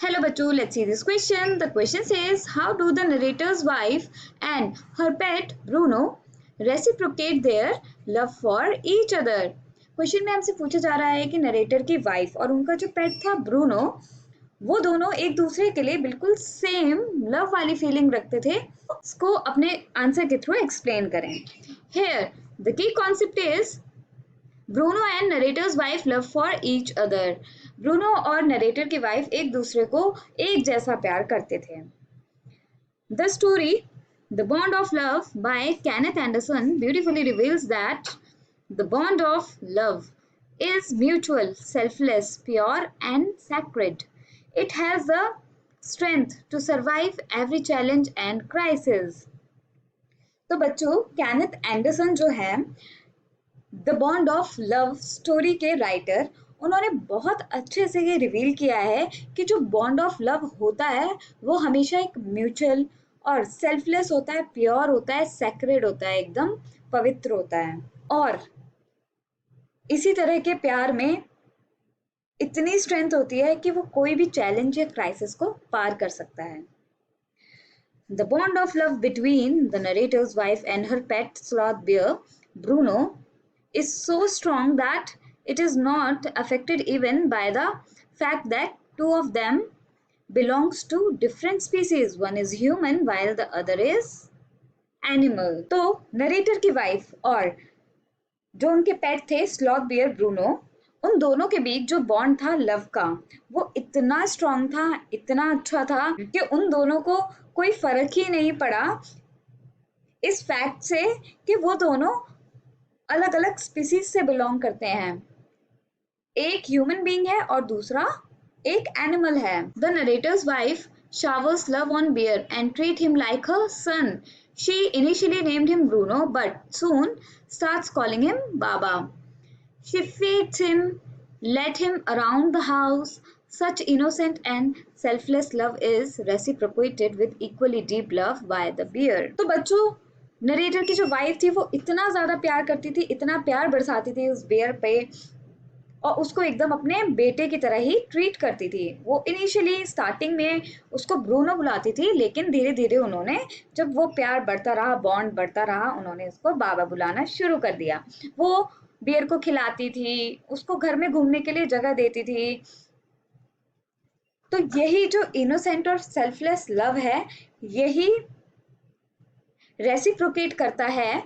Hello Batu, let's see this question. The question says, how do the narrator's wife and her pet Bruno reciprocate their love for each other? Question में हमसे पूछा जा रहा है कि narrator की wife और उनका जो पेट था ब्रूनो, वो दोनों एक दूसरे के लिए बिल्कुल सेम लव वाली फीलिंग रखते थे। इसको अपने आंसर के थ्रू एक्सप्लेन करें। Here, the key concept is Bruno and narrator's wife love for each other. Bruno और नरेटर की वाइफ एक दूसरे को एक जैसा प्यार करते थे। The story the bond of love by Kenneth Anderson beautifully reveals that the bond of love is mutual, selfless, pure, and sacred. It has the strength to survive every challenge and crisis. तो बच्चों, Kenneth Anderson जो है the bond of love story के writer, उन्होंने बहुत अच्छे से ये रिवील किया है कि जो बॉन्ड ऑफ लव होता है वो हमेशा एक म्यूचुअल और सेल्फलेस होता है, प्योर होता है, सेक्रेड होता है, एकदम पवित्र होता है। और इसी तरह के प्यार में इतनी स्ट्रेंथ होती है कि वो कोई भी चैलेंज या क्राइसिस को पार कर सकता है। The bond of love between the narrator's wife and her pet sloth bear Bruno is so strong that it is not affected even by the fact that two of them belongs to different species. One is human while the other is animal. तो narrator की wife और जो उनके पेट थे sloth bear Bruno, उन दोनों के बीच जो बॉन्ड था लव का, वो इतना स्ट्रांग था, इतना अच्छा था कि उन दोनों को कोई फर्क ही नहीं पड़ा इस फैक्ट से कि वो दोनों अलग अलग स्पीसीज से बिलोंग करते हैं। एक ह्यूमन बीइंग है और दूसरा एक एनिमल है। The narrator's wife showers love on Bear and treat him like her son. She initially named him Bruno but soon starts calling him Baba. She feeds him, led him around the house. Such innocent and selfless love is reciprocated with equally deep love by the bear. तो बच्चों, narrator की जो wife थी वो इतना ज्यादा प्यार करती थी, इतना प्यार बरसाती थी उस बेयर पे और उसको एकदम अपने बेटे की तरह ही ट्रीट करती थी। वो इनिशियली स्टार्टिंग में उसको ब्रूनो बुलाती थी, लेकिन धीरे धीरे उन्होंने, जब वो प्यार बढ़ता रहा, बॉन्ड बढ़ता रहा, उन्होंने उसको बाबा बुलाना शुरू कर दिया। वो बेयर को खिलाती थी, उसको घर में घूमने के लिए जगह देती थी। तो यही जो इनोसेंट और सेल्फलेस लव है, यही रेसिप्रोकेट करता है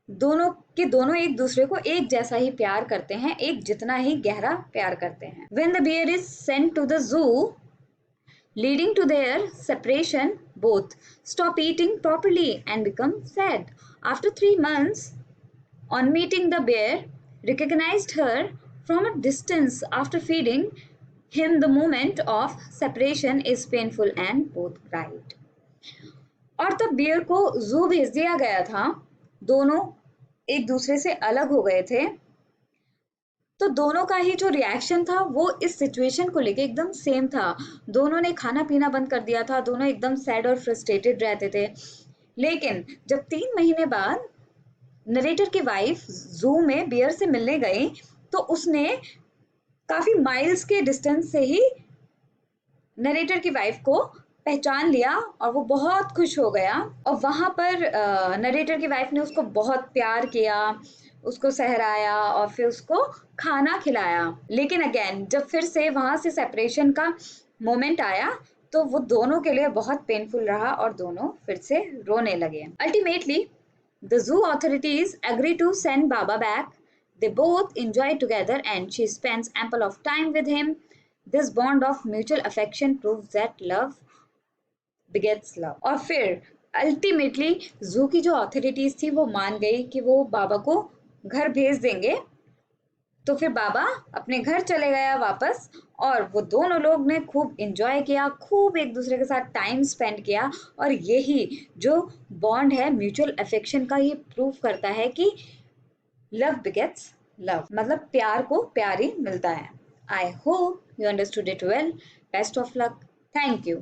दोनों के दोनों एक दूसरे को एक जैसा ही प्यार करते हैं, एक जितना ही गहरा प्यार करते हैं। When the bear is sent to the zoo, leading to their separation, both stop eating properly and become sad. After 3 months, on meeting the bear, recognized her from a distance after feeding him. The moment of separation is painful and both cried. और तब beer को जू भेज दिया गया था, दोनों एक दूसरे से अलग हो गए थे, तो दोनों का ही जो रिएक्शन था वो इस सिचुएशन को लेके एकदम सेम था। दोनों ने खाना पीना बंद कर दिया था, दोनों एकदम सैड और फ्रस्ट्रेटेड रहते थे। लेकिन जब 3 महीने बाद नरेटर की वाइफ जू में बियर से मिलने गई तो उसने काफी माइल्स के डिस्टेंस से ही नरेटर की वाइफ को पहचान लिया और वो बहुत खुश हो गया। और वहां पर नरेटर की वाइफ ने उसको बहुत प्यार किया, उसको सहराया और फिर उसको खाना खिलाया। लेकिन अगेन जब फिर से वहां से सेपरेशन का मोमेंट आया तो वो दोनों के लिए बहुत पेनफुल रहा और दोनों फिर से रोने लगे। Ultimately the zoo authorities agree to send Baba back. They both enjoy together and she spends ample of time with him. This bond of mutual affection proves that love begets love. और फिर ultimately जू की जो authorities थी वो मान गई कि वो बाबा को घर भेज देंगे। तो फिर बाबा अपने घर चले गया वापस और वो दोनों लोग ने खूब एंजॉय किया, खूब एक दूसरे के साथ टाइम स्पेंड किया। और यही जो बॉन्ड है म्यूचुअल अफेक्शन का, ये प्रूव करता है कि लव बिगेट्स लव, मतलब प्यार को प्यार ही मिलता है। I hope you understood it well. Best of luck. Thank you.